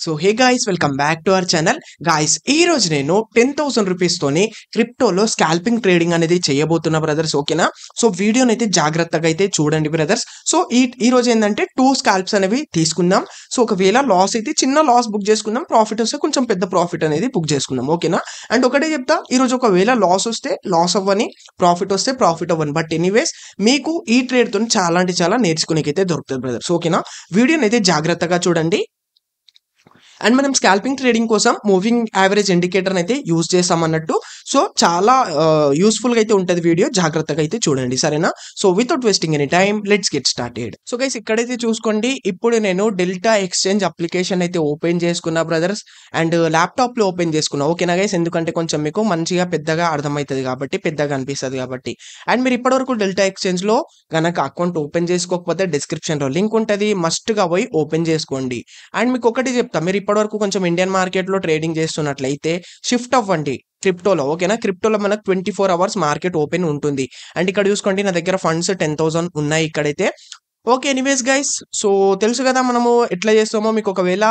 So hey guys, welcome back to our channel. Guys, ఈ రోజు నేను 10,000 రూపీస్ తోని క్రిప్టోలో స్కాల్పింగ్ ట్రేడింగ్ అనేది చేయబోతున్నా బ్రదర్స్. ఓకేనా? సో వీడియోని అయితే జాగ్రత్తగా అయితే చూడండి బ్రదర్స్. సో ఈ రోజు ఏంటంటే 2 స్కాల్ప్స్ అనేవి తీసుకుందాం. సో ఒకవేళ లాస్ అయితే చిన్న లాస్ బుక్ చేసుకుందాం, ప్రాఫిట్ వస్తే కొంచెం పెద్ద ప్రాఫిట్ అనేది బుక్ చేసుకుందాం. ఓకేనా? అండ్ ఒకటే చెప్తా, ఈ రోజు ఒకవేళ లాస్ వస్తే లాస్ అవ్వని, ప్రాఫిట్ వస్తే ప్రాఫిట్ అవ్వని. బట్ ఎనీవేస్ మీకు ఈ ట్రేడ్ తో చాలా అంటే చాలా నేర్చుకునేకైతే దొరుకుతుంది బ్రదర్స్. ఓకేనా? వీడియోని అయితే జాగ్రత్తగా చూడండి. అండ్ మనం స్కాల్పింగ్ ట్రేడింగ్ కోసం మూవింగ్ యావరేజ్ ఇండికేటర్ అయితే యూజ్ చేస్తామన్నట్టు. సో చాలా యూస్ఫుల్ గా అయితే ఉంటుంది వీడియో, జాగ్రత్తగా అయితే చూడండి, సరేనా? So without wasting any time let's get started. So guys, ఇక్కడైతే చూసుకోండి, ఇప్పుడు నేను డెల్టా ఎక్స్చేంజ్ అప్లికేషన్ అయితే ఓపెన్ చేసుకున్నా బ్రదర్స్. అండ్ ల్యాప్టాప్ లో ఓపెన్ చేసుకున్నా. ఓకేనా గైస్? ఎందుకంటే కొంచెం మీకు మంచిగా పెద్దగా అర్థమవుతుంది కాబట్టి, పెద్దగా అనిపిస్తుంది కాబట్టి. అండ్ మీరు ఇప్పటివరకు డెల్టా ఎక్స్చేంజ్ లో గనక అకౌంట్ ఓపెన్ చేసుకోకపోతే డిస్క్రిప్షన్ లో లింక్ ఉంటుంది, మస్ట్ గా పోయి ఓపెన్ చేసుకోండి. అండ్ మీకు ఒకటి చెప్తా, మీరు ఇప్పటివరకు కొంచెం ఇండియన్ మార్కెట్ లో ట్రేడింగ్ చేస్తున్నట్లయితే షిఫ్ట్ అవ్వండి క్రిప్టోలో. ఓకేనా? క్రిప్టోలో మనకు 24 అవర్స్ మార్కెట్ ఓపెన్ ఉంటుంది. అండ్ ఇక్కడ చూసుకోండి, నా దగ్గర ఫండ్స్ 10,000 ఉన్నాయి ఇక్కడైతే. ఓకే, ఎనీవేస్ గైస్, సో తెలుసు కదా మనము ఎట్లా చేస్తామో. మీకు ఒకవేళ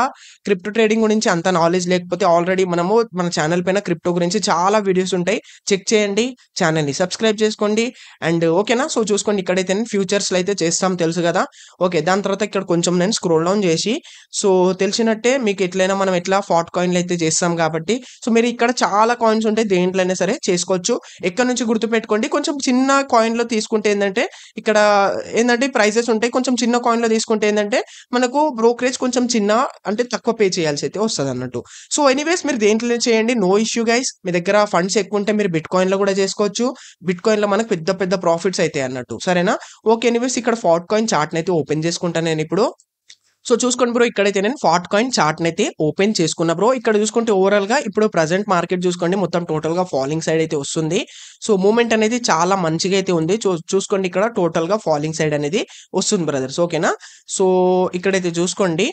క్రిప్టో ట్రేడింగ్ గురించి అంత నాలెడ్జ్ లేకపోతే ఆల్రెడీ మనము మన ఛానల్ పైన క్రిప్టో గురించి చాలా వీడియోస్ ఉంటాయి, చెక్ చేయండి, ఛానల్ని సబ్స్క్రైబ్ చేసుకోండి. అండ్ ఓకేనా? సో చూసుకోండి, ఇక్కడైతే నేను ఫ్యూచర్స్లో అయితే చేస్తాం, తెలుసు కదా. ఓకే, దాని తర్వాత ఇక్కడ కొంచెం నేను స్క్రోల్ డౌన్ చేసి, సో తెలిసినట్టే మీకు ఎట్లయినా మనం ఎట్లా ఫాట్ కాయిన్లు అయితే చేస్తాం కాబట్టి, సో మీరు ఇక్కడ చాలా కాయిన్స్ ఉంటాయి, దేంట్లోనే సరే చేసుకోవచ్చు. ఎక్కడ నుంచి గుర్తుపెట్టుకోండి, కొంచెం చిన్న కాయిన్లో తీసుకుంటే ఏంటంటే ఇక్కడ ఏంటంటే ప్రైజెస్ ఉంటాయి. కొంచెం చిన్న కాయిన్ లో తీసుకుంటే ఏంటంటే మనకు బ్రోకరేజ్ కొంచెం చిన్న, అంటే తక్కువ పే చేయాల్సి అయితే వస్తుంది అన్నట్టు. సో ఎనీవేస్ మీరు దేంట్లో చేయండి, నో ఇష్యూ గైస్. మీ దగ్గర ఫండ్స్ ఎక్కువ ఉంటే మీరు బిట్ కాయిన్ లో కూడా చేసుకోవచ్చు. బిట్ కాయిన్ లో మనకు పెద్ద పెద్ద ప్రాఫిట్స్ అయితే అన్నట్టు, సరేనా? ఓకే, ఎనీవేస్ ఇక్కడ ఫాట్ కాయిన్ చార్ట్ అయితే ఓపెన్ చేసుకుంటాను నేను ఇప్పుడు. సో చూసుకోండి బ్రో, ఇక్కడైతే నేను ఫాట్ కాయిన్ చార్ట్ అయితే ఓపెన్ చేసుకున్నా బ్రో. ఇక్కడ చూసుకుంటే ఓవరాల్ గా ఇప్పుడు ప్రజెంట్ మార్కెట్ చూసుకోండి, మొత్తం టోటల్ గా ఫాలింగ్ సైడ్ అయితే వస్తుంది. సో మూమెంట్ అనేది చాలా మంచిగా అయితే ఉంది. చూసుకోండి, ఇక్కడ టోటల్ గా ఫాలింగ్ సైడ్ అనేది వస్తుంది బ్రదర్స్. ఓకేనా? సో ఇక్కడైతే చూసుకోండి,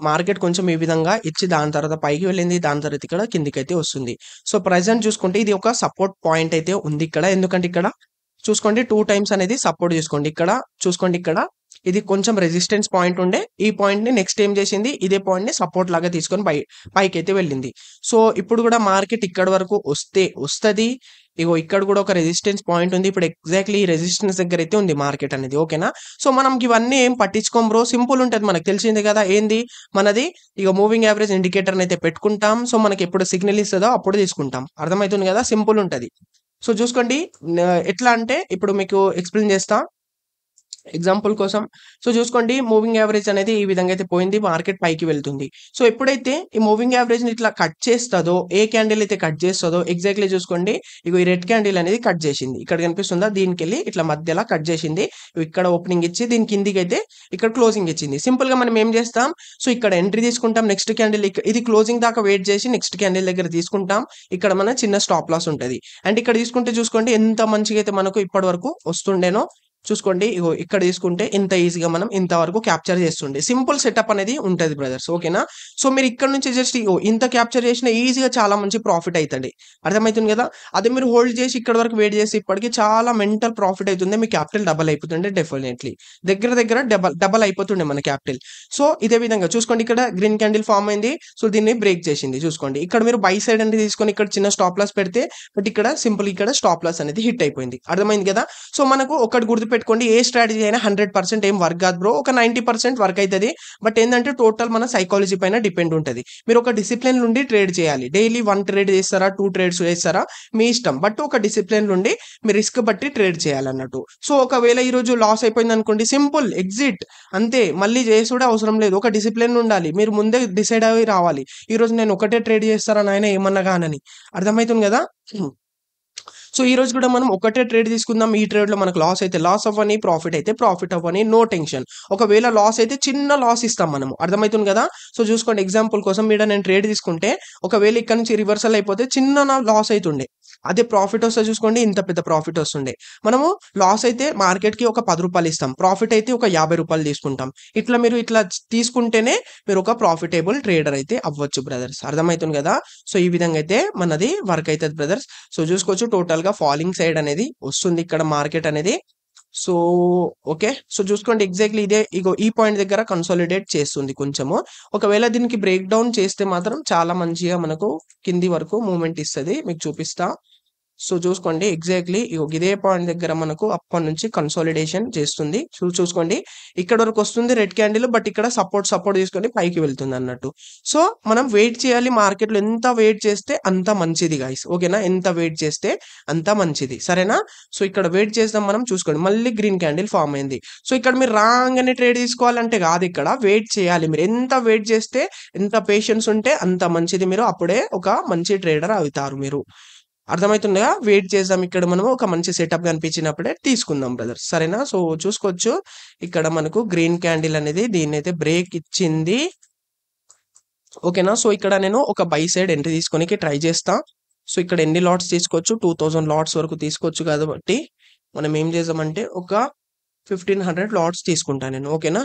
మార్కెట్ కొంచెం ఈ విధంగా ఇచ్చి దాని తర్వాత పైకి వెళ్ళింది, దాని తర్వాత ఇక్కడ కిందికి అయితే వస్తుంది. సో ప్రజెంట్ చూసుకుంటే ఇది ఒక సపోర్ట్ పాయింట్ అయితే ఉంది ఇక్కడ. ఎందుకంటే ఇక్కడ చూసుకోండి 2 టైమ్స్ అనేది సపోర్ట్ చేసుకోండి. ఇక్కడ చూసుకోండి, ఇక్కడ ఇది కొంచెం రెసిస్టెన్స్ పాయింట్ ఉండే, ఈ పాయింట్ ని నెక్స్ట్ ఏం చేసింది, ఇదే పాయింట్ ని సపోర్ట్ లాగా తీసుకొని పైకి అయితే వెళ్ళింది. సో ఇప్పుడు కూడా మార్కెట్ ఇక్కడ వరకు వస్తుంది. ఇగో ఇక్కడ కూడా ఒక రెసిస్టెన్స్ పాయింట్ ఉంది. ఇప్పుడు ఎగ్జాక్ట్లీ ఈ రెసిస్టెన్స్ దగ్గర అయితే ఉంది మార్కెట్ అనేది. ఓకేనా? సో మనం ఇవన్నీ ఏం పట్టించుకోం బ్రో, సింపుల్ ఉంటుంది, మనకు తెలిసింది కదా. ఏంది మనది, ఇక మూవింగ్ యావరేజ్ ఇండికేటర్ అయితే పెట్టుకుంటాం. సో మనకి ఎప్పుడు సిగ్నల్ ఇస్తుందో అప్పుడు తీసుకుంటాం, అర్థమవుతుంది కదా, సింపుల్ ఉంటుంది. సో చూసుకోండి, ఎట్లా అంటే ఇప్పుడు మీకు ఎక్స్ప్లెయిన్ చేస్తా ఎగ్జాంపుల్ కోసం. సో చూసుకోండి, మూవింగ్ యావరేజ్ అనేది ఈ విధంగా అయితే పోయింది, మార్కెట్ పైకి వెళ్తుంది. సో ఎప్పుడైతే ఈ మూవింగ్ యావరేజ్ ని ఇట్లా కట్ చేస్తుందో, ఏ క్యాండిల్ అయితే కట్ చేస్తుందో ఎగ్జాక్ట్లీ చూసుకోండి, ఇక ఈ రెడ్ క్యాండిల్ అనేది కట్ చేసింది, ఇక్కడ కనిపిస్తుందా, దీనికి వెళ్ళి ఇట్లా మధ్యలో కట్ చేసింది. ఇక్కడ ఓపెనింగ్ ఇచ్చి దీని కిందికి అయితే ఇక్కడ క్లోజింగ్ ఇచ్చింది. సింపుల్ గా మనం ఏం చేస్తాం, సో ఇక్కడ ఎంట్రీ తీసుకుంటాం, నెక్స్ట్ క్యాండిల్ ఇది క్లోజింగ్ దాకా వెయిట్ చేసి నెక్స్ట్ క్యాండిల్ దగ్గర తీసుకుంటాం. ఇక్కడ మన చిన్న స్టాప్ లాస్ ఉంటుంది. అండ్ ఇక్కడ తీసుకుంటే చూసుకోండి ఎంత మంచిగా అయితే మనకు ఇప్పటి వరకు వస్తుండేనో. చూసుకోండి, ఇగో ఇక్కడ తీసుకుంటే ఇంత ఈజీగా మనం ఇంతవరకు క్యాప్చర్ చేస్తుండే. సింపుల్ సెటప్ అనేది ఉంటుంది బ్రదర్స్. ఓకేనా? సో మీరు ఇక్కడ నుంచి జస్ట్ ఇగో ఇంత క్యాప్చర్ చేసిన ఈజీగా చాలా మంచి ప్రాఫిట్ అవుతుంది, అర్థమవుతుంది కదా. అదే మీరు హోల్డ్ చేసి ఇక్కడ వరకు వెయిట్ చేసి ఇప్పటికి చాలా మెంటల్ ప్రాఫిట్ అవుతుంది, మీ క్యాపిటల్ డబల్ అయిపోతుండే, డెఫినెట్లీ దగ్గర దగ్గర డబల్ అయిపోతుండే మన క్యాపిటల్. సో ఇదే విధంగా చూసుకోండి, ఇక్కడ గ్రీన్ క్యాండిల్ ఫామ్ అయింది, సో దీన్ని బ్రేక్ చేసింది. చూసుకోండి, ఇక్కడ మీరు బై సైడ్ అనేది తీసుకొని ఇక్కడ చిన్న స్టాప్ లాస్ పెడితే, బట్ ఇక్కడ సింపుల్ ఇక్కడ స్టాప్ లాస్ అనేది హిట్ అయిపోయింది, అర్థమైంది కదా. సో మనకు ఒకటి గుర్తుపెట్టుకోండి, ఏ స్ట్రాటజీ అయినా 100% ఏం వర్క్ కాదు బ్రో, ఒక 90% వర్క్ అవుతుంది. బట్ ఏంటంటే టోటల్ మన సైకాలజీ పైన డిపెండ్ ఉంటుంది. మీరు ఒక డిసిప్లిన్ నుండి ట్రేడ్ చేయాలి. డైలీ 1 ట్రేడ్ చేస్తారా, 2 ట్రేడ్స్ చేస్తారా, మీ ఇష్టం. బట్ ఒక డిసిప్లిన్ నుండి మీ రిస్క్ బట్టి ట్రేడ్ చేయాలన్నట్టు. సో ఒకవేళ ఈ రోజు లాస్ అయిపోయింది అనుకోండి, సింపుల్ ఎగ్జిట్ అంతే, మళ్ళీ చేసుడే అవసరం లేదు. ఒక డిసిప్లిన్ ఉండాలి, మీరు ముందే డిసైడ్ అయ్యి రావాలి. ఈ రోజు నేను ఒకటే ట్రేడ్ చేస్తారా నాయన ఏమన్నా కానని, అర్థమవుతుంది కదా. సో ఈ రోజు కూడా మనం ఒకటే ట్రేడ్ తీసుకుందాం, ఈ ట్రేడ్ లో మనకు లాస్ అయితే లాస్ అవ్వని, ప్రాఫిట్ అయితే ప్రాఫిట్ అవ్వని, నో టెన్షన్. ఒకవేళ లాస్ అయితే చిన్న లాస్ ఇస్తాం మనము, అర్థమవుతుంది కదా. సో చూసుకోండి, ఎగ్జాంపుల్ కోసం మీద నేను ట్రేడ్ తీసుకుంటే ఒకవేళ ఇక్కడ నుంచి రివర్సల్ అయిపోతే చిన్న లాస్ అవుతుండే, అదే ప్రాఫిట్ వస్తే చూసుకోండి ఇంత పెద్ద ప్రాఫిట్ వస్తుండే. మనము లాస్ అయితే మార్కెట్ కి ఒక 10 రూపాయలు ఇస్తాం, ప్రాఫిట్ అయితే ఒక 50 రూపాయలు తీసుకుంటాం. ఇట్లా మీరు ఇట్లా తీసుకుంటేనే మీరు ఒక ప్రాఫిటబుల్ ట్రేడర్ అయితే అవ్వచ్చు బ్రదర్స్, అర్థమవుతుంది కదా. సో ఈ విధంగా అయితే మనది వర్క్ అవుతుంది బ్రదర్స్. సో చూసుకోవచ్చు, టోటల్ గా ఫాలింగ్ సైడ్ అనేది వస్తుంది ఇక్కడ మార్కెట్ అనేది. So okay. సో చూసుకోండి ఎగ్జాక్ట్‌లీ ఇదే ఇగో ఈ పాయింట్ దగ్గర కన్సాలిడేట్ చేస్తుంది కొంచెము. ఒకవేళ దీనికి బ్రేక్ డౌన్ చేస్తే మాత్రం చాలా మంచిగా మనకు కింది వరకు మూవ్‌మెంట్ ఇస్తది. మీకు చూపిస్తా. సో చూసుకోండి ఎగ్జాక్ట్‌లీ ఇగో ఇదే పాయింట్ దగ్గర మనకు అప్పటి నుంచి కన్సాలిడేషన్ చేస్తుంది. చూసుకోండి ఇక్కడ వరకు వస్తుంది రెడ్ క్యాండిల్. బట్ ఇక్కడ సపోర్ట్ తీసుకొని పైకి వెళ్తుందన్నట్టు. సో మనం వెయిట్ చేయాలి మార్కెట్‌లో ఎంత వెయిట్ చేస్తే అంత మంచిది గైస్. ఓకేనా? ఎంత వెయిట్ చేస్తే అంత మంచిది. సరేనా? సో ఇక్కడ వెయిట్ చేద్దాం మనం. చూసుకోండి మళ్ళీ గ్రీన్ క్యాండిల్ ఫార్మ్ అయింది. సో ఇక్కడ మీరు రాంగానే ట్రేడ్ తీసుకోవాలంటే కాదు, ఇక్కడ వెయిట్ చేయాలి. మీరు ఎంత వెయిట్ చేస్తే, ఎంత పేషెన్స్ ఉంటే అంత మంచిది. మీరు అప్పుడే ఒక మంచి ట్రేడర్ అవుతారు మీరు. అర్థమైతుందిగా? వెయిట్ చేద్దాం. ఇక్కడ మనము ఒక మంచి సెటప్ కనిపించినప్పుడే తీసుకుందాం బ్రదర్స్. సరేనా? సో చూసుకోవచ్చు ఇక్కడ మనకు గ్రీన్ క్యాండిల్ అనేది దీన్నైతే బ్రేక్ ఇచ్చింది. ఓకేనా? సో ఇక్కడ నేను ఒక బై సైడ్ ఎంట్రీ తీసుకోనికి ట్రై చేస్తా. సో ఇక్కడ ఎన్ని లాట్స్ తీసుకోవచ్చు? 2000 లాట్స్ వరకు తీసుకోవచ్చు కాబట్టి మనం ఏం చేద్దామంటే ఒక 1500 లాట్స్ తీసుకుంటా నేను. ఓకేనా?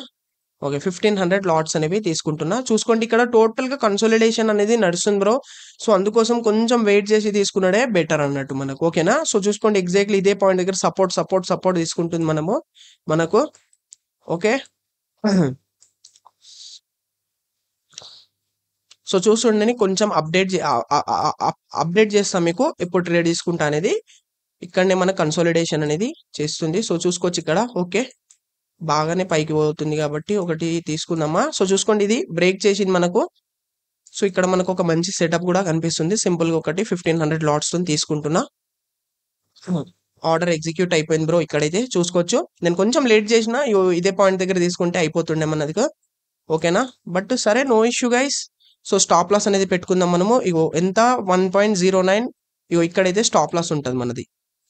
ఓకే. 1500 లాట్స్ అనేవి తీసుకుంటున్నా. చూసుకోండి ఇక్కడ టోటల్‌గా కన్సాలిడేషన్ అనేది నడుస్తుంది బ్రో. సో అందుకోసం కొంచెం వెయిట్ చేసి తీసుకున్నడే బెటర్ అన్నట్టు మనకు. ఓకేనా? సో చూసుకోండి ఎగ్జాక్ట్‌లీ ఇదే పాయింట్ దగ్గర సపోర్ట్ తీసుకుంటుంది మనకు. ఓకే. సో చూస్తుండని కొంచెం అప్డేట్ చేస్తా మీకు ఎప్పుడు ట్రేడ్ తీసుకుంటా అనేది. ఇక్కడనే మన కన్సాలిడేషన్ అనేది చేస్తుంది. సో చూసుకోవచ్చు ఇక్కడ. ఓకే. బాగానే పైకి పోతుంది కాబట్టి ఒకటి తీసుకుందామా. సో చూసుకోండి ఇది బ్రేక్ చేసింది మనకు. సో ఇక్కడ మనకు ఒక మంచి సెటప్ కూడా కనిపిస్తుంది. సింపుల్‌గా ఒకటి 1500 లాట్స్‌తోని తీసుకుంటున్నా. ఆర్డర్ ఎగ్జిక్యూట్ అయిపోయింది బ్రో. ఇక్కడైతే చూసుకోవచ్చు. నేను కొంచెం లేట్ చేసినా ఇదే పాయింట్ దగ్గర తీసుకుంటే అయిపోతుండే మనదిగా. ఓకేనా? బట్ సరే no issue guys. So stop loss అనేది పెట్టుకుందాం మనము. ఇగో ఎంత 1.09 ఇగో ఇక్కడైతే స్టాప్ లాస్ ఉంటది మనది.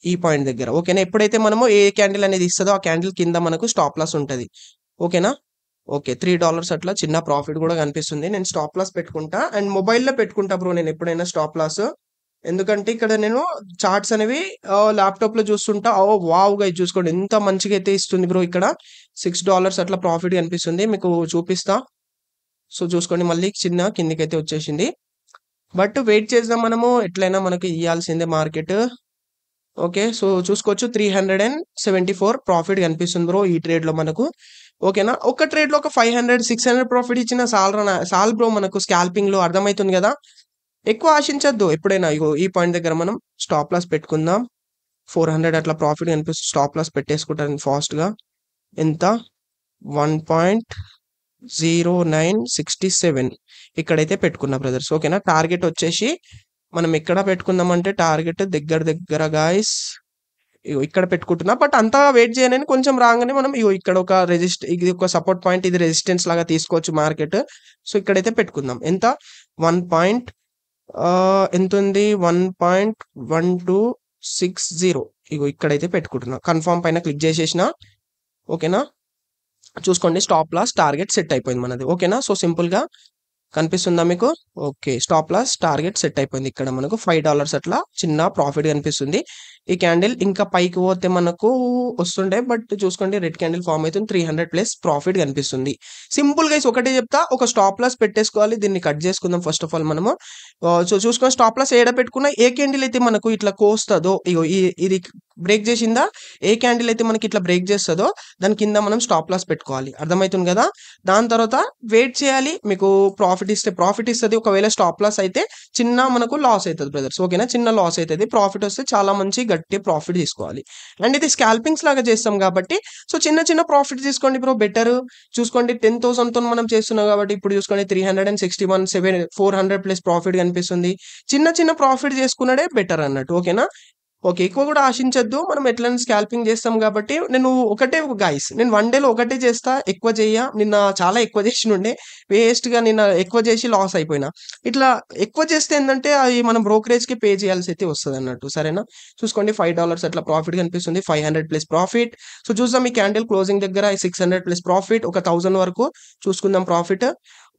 ఈ పాయింట్ దగ్గర. ఓకేనా? ఎప్పుడైతే మనము ఏ క్యాండిల్ అనేది ఇస్తదో ఆ క్యాండిల్ కింద మనకు స్టాప్ లాస్ ఉంటది. ఓకేనా? ఓకే. $3 అట్లా చిన్న ప్రాఫిట్ కూడా కనిపిస్తుంది. నేను స్టాప్ లాస్ పెట్టుకుంటా. అండ్ మొబైల్‌లో పెట్టుకుంటా బ్రో నేను ఎప్పుడైనా స్టాప్ లాస్. ఎందుకంటే ఇక్కడ నేను చార్ట్స్ అనేవి ల్యాప్‌టాప్‌లో చూస్తుంటా. ఓహ్! వావ్! గైస్ చూసుకోండి ఎంత మంచిగా అయితే ఇస్తుంది బ్రో ఇక్కడ. $6 అట్లా ప్రాఫిట్ కనిపిస్తుంది. మీకు చూపిస్తా. సో చూసుకోండి మళ్ళీ చిన్న కిందకైతే వచ్చేసింది. బట్ వెయిట్ చేద్దాం మనము. ఎట్లైనా మనకు ఇయ్యాల్సిందే మార్కెట్. ఓకే. సో చూసుకోవచ్చు 374 ప్రాఫిట్ కనిపిస్తుంది బ్రో ఈ ట్రేడ్‌లో మనకు. ఓకేనా? ఒక ట్రేడ్‌లో ఒక 500, 600 ప్రాఫిట్ ఇచ్చినా సాలు బ్రో మనకు స్కాల్పింగ్‌లో. అర్థమైతుంది కదా! ఎక్కువ ఆశించొద్దు ఎప్పుడైనా. ఇగో ఈ పాయింట్ దగ్గర మనం స్టాప్ లాస్ పెట్టుకుందాం. 400 అట్లా ప్రాఫిట్ కనిపిస్తుంది. స్టాప్ లాస్ పెట్టేసుకుంటాను ఫాస్ట్‌గా. ఎంత? 1.0967 ఇక్కడైతే పెట్టుకున్నా బ్రదర్స్. ఓకేనా? టార్గెట్ వచ్చేసి మనం ఎక్కడ పెట్టుకుందామంటే టార్గెట్ దగ్గర గాయ్స్ ఇగో ఇక్కడ పెట్టుకుంటున్నా. బట్ అంతా వెయిట్ చేయనని కొంచెం రాగానే మనం ఇగో ఇక్కడ ఒక ఇది ఒక సపోర్ట్ పాయింట్, ఇది రెసిస్టెన్స్ లాగా తీసుకోవచ్చు మార్కెట్. సో ఇక్కడైతే పెట్టుకుందాం. ఎంత? 1 పాయింట్ ఎంతుంది? 1.1260 ఇగో ఇక్కడైతే పెట్టుకుంటున్నా. కన్ఫర్మ్ పైన క్లిక్ చేసేసిన. ఓకేనా? చూసుకోండి స్టాప్ లాస్ టార్గెట్ సెట్ అయిపోయింది మనది. ఓకేనా? సో సింపుల్‌గా కనిపిస్తుందా మీకు? Okay. Stop loss target set అయిపోయింది. ఇక్కడ మనకు $5 అట్లా చిన్న ప్రాఫిట్ కనిపిస్తుంది. ఈ క్యాండిల్ ఇంకా పైకి పోతే మనకు వస్తుండే. బట్ చూసుకోండి రెడ్ క్యాండిల్ ఫార్మ్ అవుతుంది. 300 ప్లస్ ప్రాఫిట్ కనిపిస్తుంది. సింపుల్ గైస్ ఒకటే చెప్తా. ఒక స్టాప్ లాస్ పెట్టేసుకోవాలి. దీన్ని కట్ చేసుకుందాం ఫస్ట్ ఆఫ్ ఆల్ మనము. సో చూసుకొని స్టాప్ లాస్ ఏడ పెట్టుకున్నా ఏ క్యాండిల్ అయితే మనకు ఇట్లా కోస్తదో ఇగో ఇది బ్రేక్ చేసిందా? ఏ క్యాండిల్ అయితే మనకి ఇట్లా బ్రేక్ చేస్తదో దాని కింద మనం స్టాప్ లాస్ పెట్టుకోవాలి. అర్థమైతుంది కదా? దాని తర్వాత వెయిట్ చేయాలి. మీకు ప్రాఫిట్ ఇస్తది. ఒకవేళ స్టాప్ లాస్ అయితే చిన్న మనకు లాస్ అవుతుంది బ్రదర్స్. ఓకేనా? చిన్న లాస్ అవుతుంది. ప్రాఫిట్ వస్తే చాలా మంచి గట్టి ప్రాఫిట్ తీసుకోవాలి. అండ్ ఇది స్కాల్పింగ్స్ లాగా చేస్తాం కాబట్టి సో చిన్న ప్రాఫిట్ తీసుకోండి బ్రో బెటర్. చూసుకోండి 10,000తో మనం చేస్తున్నాం కాబట్టి ఇప్పుడు చూసుకోండి 361 400 ప్లస్ ప్రాఫిట్ కనిపిస్తుంది. చిన్న ప్రాఫిట్ చేసుకున్నదే బెటర్ అన్నట్టు. ఓకేనా? ఓకే. ఎక్కువ కూడా ఆశించొద్దు. మనం ఎట్లైనా స్కాల్పింగ్ చేస్తాం కాబట్టి నేను ఒకటే గాయ్స్ నేను 1 డేలో ఒకటే చేస్తా. ఎక్కువ చెయ్య. నిన్న చాలా ఎక్కువ చేసినుండే. వేస్ట్‌గా నిన్న ఎక్కువ చేసి లాస్ అయిపోయినా. ఇట్లా ఎక్కువ చేస్తే ఏందంటే అది మనం బ్రోకరేజ్‌కి పే చేయాల్సి అయితే వస్తదన్నట్టు. సరేనా? చూసుకోండి $5 అట్లా ప్రాఫిట్ కనిపిస్తుంది. 500 ప్లస్ ప్రాఫిట్. సో చూద్దాం ఈ క్యాండిల్ క్లోజింగ్ దగ్గర 600 ప్లస్ ప్రాఫిట్. ఒక 1000 వరకు చూసుకుందాం ప్రాఫిట్.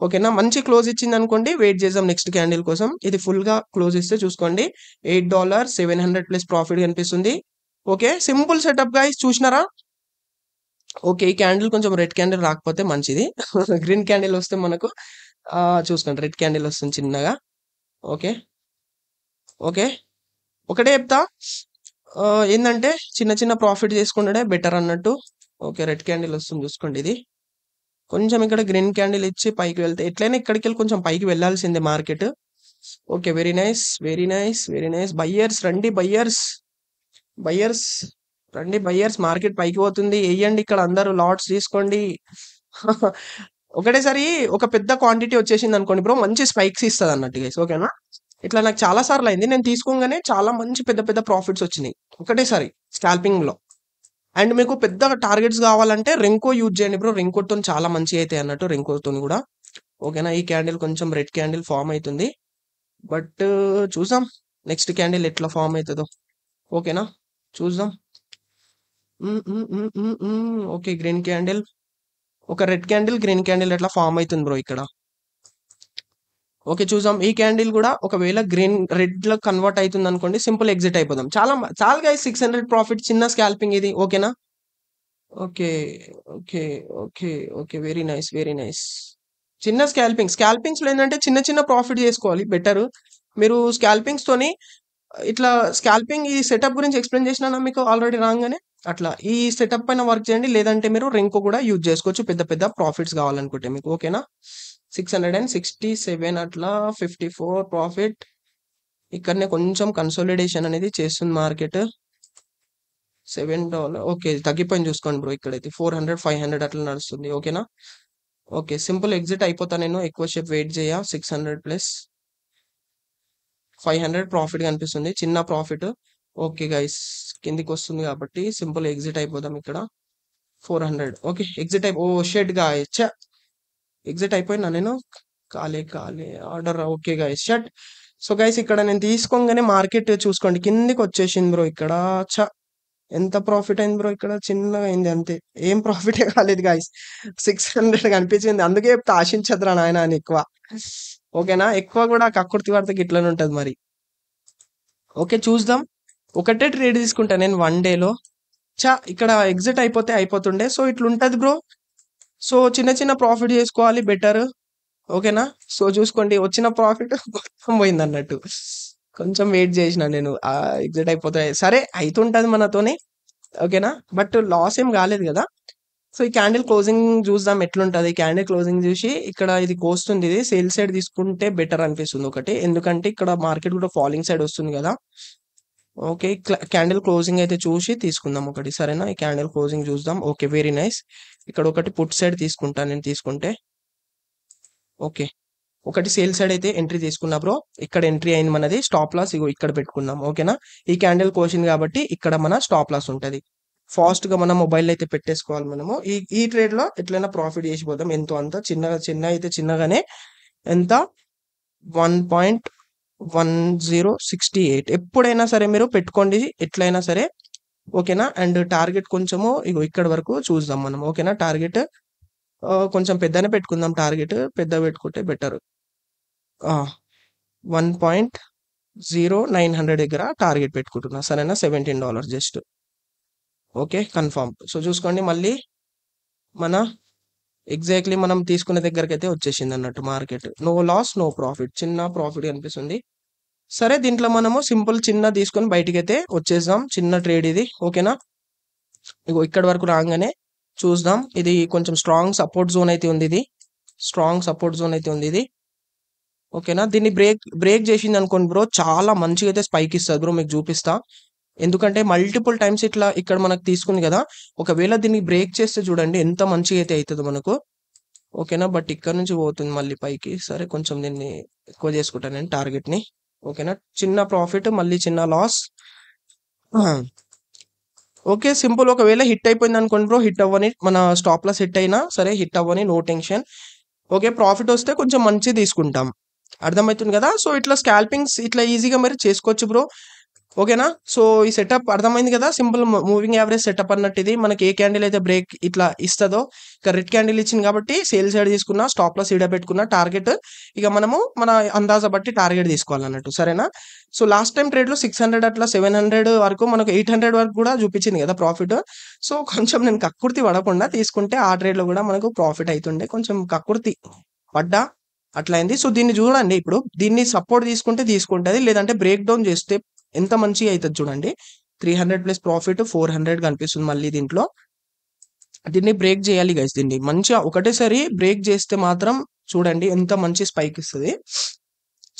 ఓకేనా? మంచి క్లోజ్ ఇచ్చిందనుకోండి వెయిట్ చేద్దాం నెక్స్ట్ క్యాండిల్ కోసం. ఇది ఫుల్‌గా క్లోజ్ ఇస్తే చూసుకోండి $8 700 ప్లస్ ప్రాఫిట్ కనిపిస్తుంది. ఓకే. సింపుల్ సెటప్ గైస్ చూసినారా? ఓకే. ఈ క్యాండిల్ కొంచెం రెడ్ క్యాండిల్ రాకపోతే మంచిది. గ్రీన్ క్యాండిల్ వస్తే మనకు చూసుకోండి రెడ్ క్యాండిల్ వస్తుంది చిన్నగా. ఓకే. ఓకే. ఒకటే చెప్తా. ఏందంటే చిన్న చిన్న ప్రాఫిట్ చేసుకుంటే బెటర్ అన్నట్టు. ఓకే. రెడ్ క్యాండిల్ వస్తుంది చూసుకోండి ఇది. కొంచెం ఇక్కడ గ్రీన్ క్యాండిల్ ఇచ్చి పైకి వెళ్తే ఎట్లైనా ఇక్కడికెళ్ళి కొంచెం పైకి వెళ్ళాల్సిందే market. Okay. Very nice. Very nice. Very nice. Buyers రండి బయ్యర్స్. బయ్యర్స్ రండి బయ్యర్స్. మార్కెట్ పైకి పోతుంది. ఎయ్యండి ఇక్కడ అందరూ లాట్స్ తీసుకోండి. ఒకటేసారి ఒక పెద్ద క్వాంటిటీ వచ్చేసింది అనుకోండి బ్రో, మంచి స్పైక్స్ ఇస్తది అన్నట్టు గైస్. ఓకేనా? ఇట్లా నాకు చాలా సార్లు అయింది. నేను తీసుకోగానే చాలా మంచి పెద్ద పెద్ద ప్రాఫిట్స్ వచ్చినాయి ఒకటేసారి స్కాల్పింగ్ లో. అండ్ మీకు పెద్ద టార్గెట్స్ కావాలంటే రెంకో యూజ్ చేయండి బ్రో. రెంకోతో చాలా మంచి అయితే అన్నట్టు రెంకోతో కూడా. ఓకేనా? ఈ క్యాండిల్ కొంచెం రెడ్ క్యాండిల్ ఫామ్ అవుతుంది. బట్ చూసాం నెక్స్ట్ క్యాండిల్ ఎట్లా ఫామ్ అవుతుందో. ఓకేనా? చూద్దాం. ఓకే. గ్రీన్ క్యాండిల్, ఒక రెడ్ క్యాండిల్, గ్రీన్ క్యాండిల్ ఎట్లా ఫామ్ అవుతుంది బ్రో ఇక్కడ. ఓకే. చూద్దాం. ఈ క్యాండిల్ కూడా ఒకవేళ గ్రీన్ రెడ్ లో కన్వర్ట్ అవుతుంది అనుకోండి, సింపుల్ ఎగ్జిట్ అయిపోదాం. చాలా గైస్ 600 ప్రాఫిట్, చిన్న స్కాల్పింగ్ ఇది. ఓకేనా? Okay. Okay. Okay. Okay. Very nice. Very nice. చిన్న స్కాల్పింగ్స్ లో ఏంటంటే చిన్న చిన్న ప్రాఫిట్ చేసుకోవాలి బెటర్. మీరు స్కాల్పింగ్స్ తోని ఇట్లా స్కాల్పింగ్ ఈ సెటప్ గురించి ఎక్స్ప్లెయిన్ చేసినా మీకు ఆల్రెడీ రాగానే. అట్లా ఈ సెటప్ పైన వర్క్ చేయండి. లేదంటే మీరు రెంకో కూడా యూజ్ చేసుకోవచ్చు పెద్ద పెద్ద ప్రాఫిట్స్ కావాలనుకుంటే మీకు. ఓకేనా? 667 అట్లా 54 ప్రాఫిట్. ఇక్కడనే కొంచెం కన్సోలిడేషన్ అనేది చేస్తుంది మార్కెట్. $7. ఓకే. తగ్గిపోయింది చూసుకోండి బ్రో. ఇక్కడైతే 400, 500 అట్లా నడుస్తుంది. ఓకేనా? ఓకే. సింపుల్ ఎగ్జిట్ అయిపోతా నేను. ఎక్కువ సేపు వెయిట్ చేయ. 600 ప్లస్ 500 ప్రాఫిట్ కనిపిస్తుంది. చిన్న ప్రాఫిట్. ఓకే గైస్, కిందికి వస్తుంది కాబట్టి సింపుల్ ఎగ్జిట్ అయిపోదాం ఇక్కడ. 400. ఓకే. ఎగ్జిట్ ఓ షెడ్ గాయస్. ఎగ్జిట్ అయిపోయినా నేను. కాలే order. Okay guys, shut. So guys ఇక్కడ నేను తీసుకోగానే మార్కెట్ చూసుకోండి కిందికి వచ్చేసింది బ్రో ఇక్కడ. ఎంత ప్రాఫిట్ అయింది బ్రో ఇక్కడ, చిన్నగా అయింది అంతే. ఏం ప్రాఫిట్ కాలేదు గాయస్. 600 కనిపించింది. అందుకే ఆశించదురా నాయన అని ఎక్కువ. ఓకేనా? ఎక్కువ కూడా కక్కుర్తి పడితే ఇట్లనే ఉంటది మరి. ఓకే. చూద్దాం. ఒకటే ట్రేడ్ తీసుకుంటా నేను 1 డేలో. ఇక్కడ ఎగ్జిట్ అయిపోతే అయిపోతుండే. So ఇట్లుంటది bro. సో చిన్న చిన్న ప్రాఫిట్ చేసుకోవాలి బెటర్. ఓకేనా? సో చూసుకోండి వచ్చిన ప్రాఫిట్ మొత్తం పోయింది అన్నట్టు. కొంచెం వెయిట్ చేసిన నేను. ఎగ్జిట్ అయిపోతాయి సరే, అవుతుంటది మనతోని. ఓకేనా? బట్ లాస్ ఏం కాలేదు కదా. సో ఈ క్యాండిల్ క్లోజింగ్ చూద్దాం ఎట్లుంటది. క్యాండిల్ క్లోజింగ్ చూసి ఇక్కడ ఇది కోస్తుంది. ఇది సేల్ సైడ్ తీసుకుంటే బెటర్ అనిపిస్తుంది ఒకటి. ఎందుకంటే ఇక్కడ మార్కెట్ కూడా ఫాలింగ్ సైడ్ వస్తుంది కదా. ఓకే. క్యాండిల్ క్లోజింగ్ అయితే చూసి తీసుకుందాం ఒకటి. సరేనా? ఈ క్యాండిల్ క్లోజింగ్ చూద్దాం. ఓకే. Very nice. ఇక్కడ ఒకటి పుట్ సైడ్ తీసుకుంటాను నేను తీసుకుంటే. ఓకే. ఒకటి సేల్ సైడ్ అయితే ఎంట్రీ తీసుకున్నా బ్రో. ఇక్కడ ఎంట్రీ అయింది మనది. స్టాప్ లాస్ ఇగో ఇక్కడ పెట్టుకున్నాం. ఓకేనా? ఈ క్యాండిల్ కోసింది కాబట్టి ఇక్కడ మన స్టాప్ లాస్ ఉంటది. ఫాస్ట్ గా మన మొబైల్ అయితే పెట్టేసుకోవాలి మనము. ఈ ట్రేడ్ లో ఎట్లయినా ప్రాఫిట్ చేసిపోతాం. ఎంతో అంత చిన్న అయితే చిన్నగానే. ఎంత 1.1068 ఎప్పుడైనా సరే మీరు పెట్టుకోండి ఎట్లయినా సరే. ఓకేనా? అండ్ టార్గెట్ కొంచెము ఇగో ఇక్కడ వరకు చూద్దాం మనం. ఓకేనా? టార్గెట్ కొంచెం పెద్దనే పెట్టుకుందాం. టార్గెట్ పెద్ద పెట్టుకుంటే బెటర్. 1.0900 దగ్గర టార్గెట్ పెట్టుకుంటున్నా. సరేనా? $17 జస్ట్. ఓకే. కన్ఫర్మ్. సో చూసుకోండి మళ్ళీ మన ఎగ్జాక్ట్లీ మనం తీసుకునే దగ్గరకి అయితే వచ్చేసింది అన్నట్టు market. No loss, no profit. చిన్న ప్రాఫిట్ కనిపిస్తుంది. సరే, దీంట్లో మనము సింపుల్ చిన్న తీసుకొని బయటికి అయితే వచ్చేద్దాం. చిన్న ట్రేడ్ ఇది. ఓకేనా? ఇగో ఇక్కడ వరకు రాగానే చూద్దాం. ఇది కొంచెం స్ట్రాంగ్ సపోర్ట్ జోన్ అయితే ఉంది. ఇది స్ట్రాంగ్ సపోర్ట్ జోన్ అయితే ఉంది ఇది. ఓకేనా? దీన్ని బ్రేక్ చేసింది అనుకోండి బ్రో, చాలా మంచిగా అయితే స్పైక్ ఇస్తుంది బ్రో. మీకు చూపిస్తా. ఎందుకంటే మల్టిపుల్ టైమ్స్ ఇట్లా ఇక్కడ మనకు తీసుకుంది కదా. ఒకవేళ దీన్ని బ్రేక్ చేస్తే చూడండి ఎంత మంచిగా అయితే అవుతుంది మనకు. ఓకేనా? బట్ ఇక్కడ నుంచి పోతుంది మళ్ళీ పైకి. సరే, కొంచెం దీన్ని ఎక్కువ చేసుకుంటాను నేను టార్గెట్ ని. ఓకేనా? చిన్న ప్రాఫిట్, మళ్ళీ చిన్న లాస్. ఓకే. సింపుల్. ఒకవేళ హిట్ అయిపోయింది అనుకోండి బ్రో, హిట్ అవ్వని, మన స్టాప్ లాస్ హిట్ అయినా సరే హిట్ అవ్వని, నో టెన్షన్. ఓకే. ప్రాఫిట్ వస్తే కొంచెం మంచి తీసుకుంటాం. అర్థమవుతుంది కదా. సో ఇట్లా స్కాల్పింగ్స్ ఇట్లా ఈజీగా మరి చేసుకోవచ్చు బ్రో. ఓకేనా? సో ఈ సెటప్ అర్థమైంది కదా. సింపుల్ మూవింగ్ యావరేజ్ సెటప్ అన్నట్టు ఇది. మనకి ఏ క్యాండిల్ అయితే బ్రేక్ ఇట్లా ఇస్తుందో, ఇక రెడ్ క్యాండిల్ ఇచ్చింది కాబట్టి సేల్ సైడ్ తీసుకున్నా, స్టాప్ లాస్ ఈడ పెట్టుకున్న, టార్గెట్ ఇక మనము మన అందాజ బట్టి టార్గెట్ తీసుకోవాలన్నట్టు. సరేనా? సో లాస్ట్ టైం ట్రేడ్ లో 600 అట్లా 700 వరకు, మనకు 800 వరకు కూడా చూపించింది కదా ప్రాఫిట్. సో కొంచెం నేను కక్కుర్తి పడకుండా తీసుకుంటే ఆ ట్రేడ్ లో కూడా మనకు ప్రాఫిట్ అవుతుండే. కొంచెం కక్కుర్తి పడ్డా అట్లా అయింది. సో దీన్ని చూడండి. ఇప్పుడు దీన్ని సపోర్ట్ తీసుకుంటే తీసుకుంటది, లేదంటే బ్రేక్ డౌన్ చేస్తే ఎంత మంచిగా అవుతుంది చూడండి. 300 ప్లస్ ప్రాఫిట్ 400 కనిపిస్తుంది మళ్ళీ దీంట్లో. దీన్ని బ్రేక్ చేయాలి గైస్. దీన్ని మంచిగా ఒకటేసారి బ్రేక్ చేస్తే మాత్రం చూడండి ఎంత మంచి స్పైక్ ఇస్తుంది.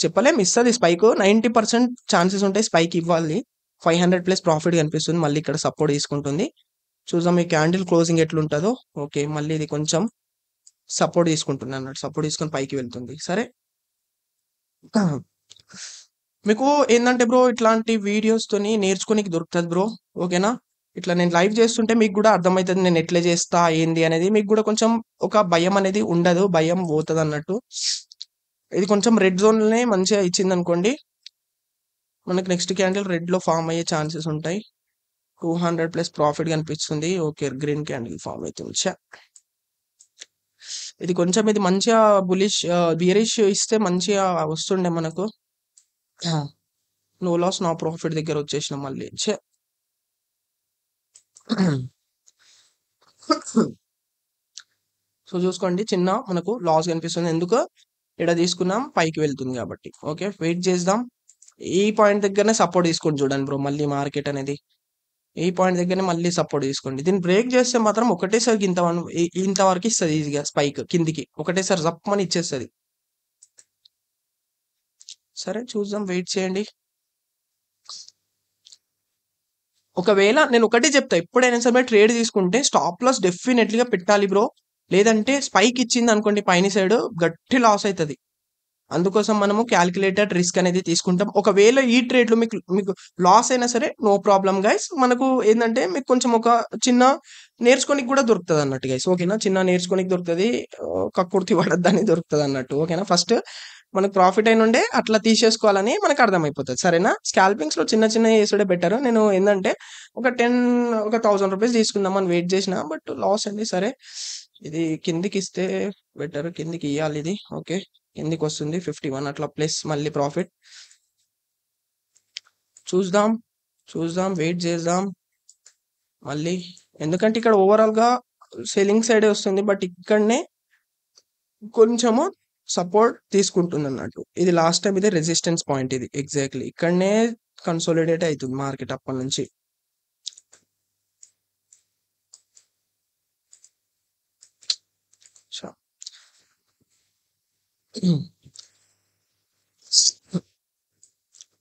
చెప్పలేం, ఇస్తుంది స్పైక్. 90% ఛాన్సెస్ ఉంటాయి స్పైక్ ఇవ్వాలి. 500 ప్లస్ ప్రాఫిట్ కనిపిస్తుంది. మళ్ళీ ఇక్కడ సపోర్ట్ తీసుకుంటుంది. చూద్దాం ఈ క్యాండిల్ క్లోజింగ్ ఎట్లుంటుందో. ఓకే, మళ్ళీ ఇది కొంచెం సపోర్ట్ తీసుకుంటుంది అన్నట్టు. సపోర్ట్ తీసుకొని పైకి వెళ్తుంది. సరే, మీకు ఏంటంటే బ్రో ఇట్లాంటి వీడియోస్ తోని నేర్చుకోనికి దొరుకుతుంది బ్రో. ఓకేనా, ఇట్లా నేను లైవ్ చేస్తుంటే మీకు కూడా అర్థమవుతుంది నేను ఎట్లా చేస్తా ఏంది అనేది. మీకు కూడా కొంచెం ఒక భయం అనేది ఉండదు, భయం పోతుంది అన్నట్టు. ఇది కొంచెం రెడ్ జోన్లోనే మంచిగా ఇచ్చింది అనుకోండి, మనకి నెక్స్ట్ క్యాండిల్ రెడ్ లో ఫామ్ అయ్యే ఛాన్సెస్ ఉంటాయి. 200 ప్లస్ ప్రాఫిట్ కనిపిస్తుంది. ఓకే, గ్రీన్ క్యాండిల్ ఫామ్ అవుతుంది. ఇది కొంచెం ఇది మంచిగా బులిష్ బియరిష్ ఇస్తే మంచిగా వస్తుండే మనకు. నో లాస్ నో ప్రాఫిట్ దగ్గర వచ్చేసిన మళ్ళీ. సో చూసుకోండి, చిన్న మనకు లాస్ కనిపిస్తుంది. ఎందుకు ఇక్కడ తీసుకున్నాం, పైకి వెళ్తుంది కాబట్టి. ఓకే, వెయిట్ చేద్దాం. ఈ పాయింట్ దగ్గరనే సపోర్ట్ తీసుకోండి. చూడండి బ్రో, మళ్ళీ మార్కెట్ అనేది ఈ పాయింట్ దగ్గరనే మళ్ళీ సపోర్ట్ తీసుకోండి. దీన్ని బ్రేక్ చేస్తే మాత్రం ఒకటేసారి ఇంతవరకు ఇస్తుంది ఈజీగా స్పైక్ కిందికి. ఒకటేసారి జప్పమని ఇచ్చేస్తుంది. సరే చూద్దాం, వెయిట్ చేయండి. ఒకవేళ నేను ఒకటే చెప్తా, ఎప్పుడైనా సరే ట్రేడ్ తీసుకుంటే స్టాప్ లాస్ డెఫినెట్లీగా పెట్టాలి బ్రో. లేదంటే స్పైక్ ఇచ్చింది అనుకోండి పైన సైడ్, గట్టి లాస్ అవుతుంది. అందుకోసం మనము క్యాల్కులేటెడ్ రిస్క్ అనేది తీసుకుంటాం. ఒకవేళ ఈ ట్రేడ్ లో మీకు లాస్ అయినా సరే నో ప్రాబ్లం గైస్. మనకు ఏంటంటే మీకు కొంచెం ఒక చిన్న నేర్చుకోనికి కూడా దొరుకుతుంది అన్నట్టు గైస్. ఓకేనా, చిన్న నేర్చుకోనికి దొరుకుతుంది, కక్కుర్తి పడద్దని దొరుకుతుంది అన్నట్టు. ఓకేనా, ఫస్ట్ మనకు ప్రాఫిట్ అయిన ఉండే అట్లా తీసేసుకోవాలని మనకు అర్థమైపోతుంది. సరేనా, స్కాల్పింగ్స్ లో చిన్న చిన్న వేసుడే బెటర్. నేను ఏంటంటే ఒక 1000 రూపీస్ తీసుకుందామని వెయిట్ చేసిన, బట్ లాస్ అండి. సరే, ఇది కిందికి ఇస్తే బెటర్, కిందికి ఇవ్వాలి ఇది. ఓకే, కిందికి వస్తుంది 51 అట్లా ప్లస్ మళ్ళీ ప్రాఫిట్. చూద్దాం వెయిట్ చేద్దాం మళ్ళీ. ఎందుకంటే ఇక్కడ ఓవరాల్ గా సెల్లింగ్ సైడే వస్తుంది, బట్ ఇక్కడనే కొంచెము సపోర్ట్ తీసుకుంటుంది అన్నట్టు. ఇది లాస్ట్ టైం ఇది రెసిస్టెన్స్ పాయింట్. ఇది ఎగ్జాక్ట్లీ ఇక్కడనే కన్సోలిడేట్ అవుతుంది మార్కెట్ అప్పటి నుంచి.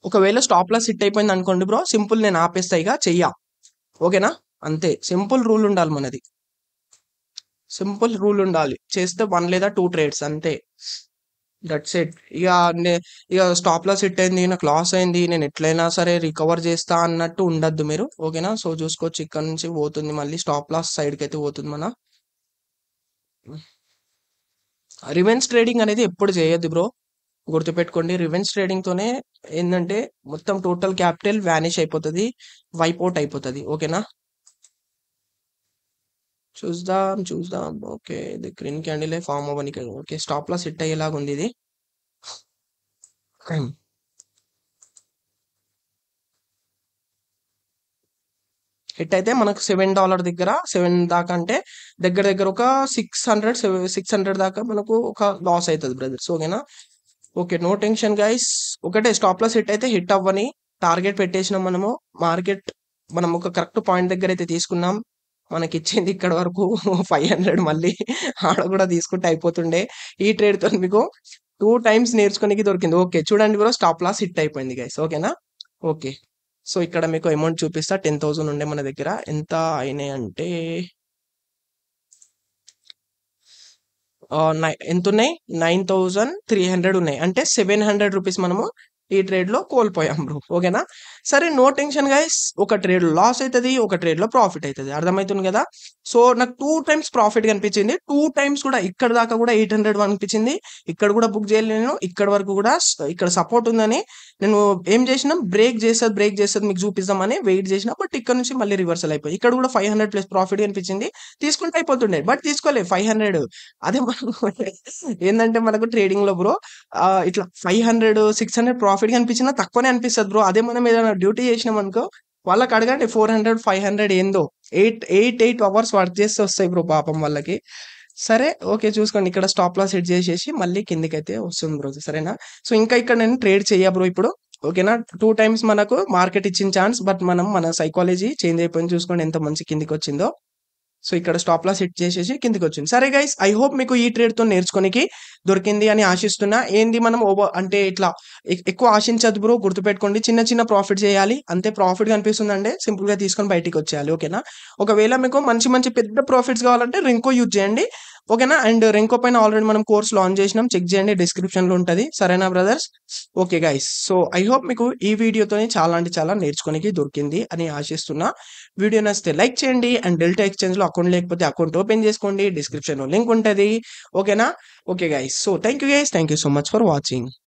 ఒకవేళ స్టాప్ లాస్ హిట్ అయిపోయింది అనుకోండి బ్రో, సింపుల్ నేను ఆపేస్తా ఇక చెయ్యా. ఓకేనా, అంతే సింపుల్ రూల్ ఉండాలి మనది. సింపుల్ రూల్ ఉండాలి, చేస్తే 1 లేదా 2 ట్రేడ్స్ అంతే. That's it. ఇక స్టాప్ లాస్ హిట్ అయింది, నాకు లాస్ అయింది, నేను ఎట్లయినా సరే రికవర్ చేస్తా అన్నట్టు ఉండద్దు మీరు. ఓకేనా, సో చూసుకోవచ్చు ఇక్కడ నుంచి పోతుంది మళ్ళీ స్టాప్ లాస్ సైడ్కి అయితే పోతుంది. మన రివెన్స్ ట్రేడింగ్ అనేది ఎప్పుడు చేయొద్దు బ్రో, గుర్తుపెట్టుకోండి. రివెన్స్ ట్రేడింగ్ తోనే ఏంటంటే మొత్తం టోటల్ క్యాపిటల్ వానిష్ అయిపోతుంది, వైప్ అవుట్ అయిపోతుంది. ఓకేనా, చూద్దాం. ఓకే, ఇది గ్రీన్ క్యాండిల్ ఫామ్ అవ్వని. ఓకే, స్టాప్ లాస్ హిట్ అయ్యేలాగా ఉంది ఇది. హిట్ అయితే మనకు $7 దగ్గర 7 దాకా, అంటే దగ్గర ఒక 600 దాకా మనకు ఒక లాస్ అవుతుంది బ్రదర్స్. ఓకేనా, ఓకే, నో టెన్షన్ గైస్. ఒకటే స్టాప్ లాస్ హిట్ అయితే హిట్ అవ్వని టార్గెట్ పెట్టేసినాం మనము. మార్కెట్ మనం ఒక కరెక్ట్ పాయింట్ దగ్గర అయితే తీసుకున్నాం. మనకి ఇచ్చింది ఇక్కడ వరకు 500, మళ్ళీ ఆడ కూడా తీసుకుంటే అయిపోతుండే. ఈ ట్రేడ్ తో మీకు 2 టైమ్స్ నేర్చుకోనికి దొరికింది. ఓకే, చూడండి బ్రో, స్టాప్ లాస్ హిట్ అయిపోయింది గైస్. ఓకేనా, ఓకే. సో ఇక్కడ మీకు అమౌంట్ చూపిస్తా. 10,000 ఉండే మన దగ్గర, ఎంత అయినాయి అంటే ఎంత ఉన్నాయి, 9,300 ఉన్నాయి. అంటే 700 రూపీస్ మనము ఈ ట్రేడ్ లో కోల్పోయాం బ్రో. ఓకేనా, సరే నో టెన్షన్ గైస్. ఒక ట్రేడ్ లాస్ అవుతుంది, ఒక ట్రేడ్ లో ప్రాఫిట్ అవుతుంది, అర్థమవుతుంది కదా. సో నాకు 2 టైమ్స్ ప్రాఫిట్ కనిపించింది, 2 టైమ్స్ కూడా ఇక్కడ దాకా కూడా 800 అనిపించింది. ఇక్కడ కూడా బుక్ చేయలేను, ఇక్కడ వరకు కూడా ఇక్కడ సపోర్ట్ ఉందని నేను ఏం చేసిన, బ్రేక్ చేస్తుంది మీకు చూపిద్దామని వెయిట్ చేసిన, బట్ ఇక్కడ నుంచి మళ్ళీ రివర్సల్ అయిపోయి ఇక్కడ కూడా 500 ప్లస్ ప్రాఫిట్ కనిపించింది. తీసుకుంటే అయిపోతుండే, బట్ తీసుకోలే 500. అదే మనం ఏంటంటే మనకు ట్రేడింగ్ లో బ్రో ఇట్లా 500 600 ప్రాఫిట్ కనిపించినా తక్కువనే అనిపిస్తుంది బ్రో. అదే మనం ఏదైనా డ్యూటీ చేసినాం అనుకో, వాళ్ళకి అడగండి 400 500 ఏందో 8 అవర్స్ వర్క్ చేస్తే వస్తాయి బ్రో పాపం వాళ్ళకి. సరే, ఓకే, చూసుకోండి ఇక్కడ స్టాప్ లాస్ సెట్ చేసేసి మళ్ళీ కిందికి అయితే వస్తుంది బ్రో. సరేనా, సో ఇంకా ఇక్కడ నేను ట్రేడ్ చెయ్య బ్రో ఇప్పుడు. ఓకేనా. 2 టైమ్స్ మనకు మార్కెట్ ఇచ్చిన ఛాన్స్. బట్ మనం మన సైకాలజీ చేంజ్ అయిపోయింది. చూసుకోండి ఎంత మంచి కిందకొచ్చిందో. సో, ఇక్కడ స్టాప్ లాస్ సెట్ చేసేసి కిందకొచ్చింది. సరే గైస్, ఐ హోప్ మీకు ఈ ట్రేడ్‌తో నేర్చుకోనికి దొరికింది అని ఆశిస్తున్నా. ఏంది మనం అంటే ఇట్లా ఎక్కువ ఆశించొద్దు బ్రో, గుర్తుపెట్టుకోండి. చిన్న చిన్న ప్రాఫిట్ చేయాలి. అంతే. ప్రాఫిట్ కనిపిస్తుందంటే సింపుల్‌గా తీసుకొని బయటికొచ్చేయాలి. ఓకేనా. ఒకవేళ మీకు మంచి మంచి పెద్ద ప్రాఫిట్స్ కావాలంటే రెంకో యూజ్ చేయండి. ఓకేనా. అండ్ రెంకో పైన ఆల్రెడీ మనం కోర్స్ లాంచ్ చేసినాం. చెక్ చేయండి, డిస్క్రిప్షన్‌లో ఉంటది. సరేనా brothers? Okay guys. So, I hope మీకు ఈ వీడియోతోని చాలా అంటే చాలా నేర్చుకోనికి దొరికింది అని ఆశిస్తున్నా. వీడియో నచ్చితే లైక్ చేయండి. అండ్ డెల్టా ఎక్స్‌చేంజ్‌లో అకౌంట్ లేకపోతే అకౌంట్ ఓపెన్ చేసుకోండి. డిస్క్రిప్షన్‌లో లింక్ ఉంటది. ఓకేనా. Okay guys. So, thank you guys. Thank you so much for watching.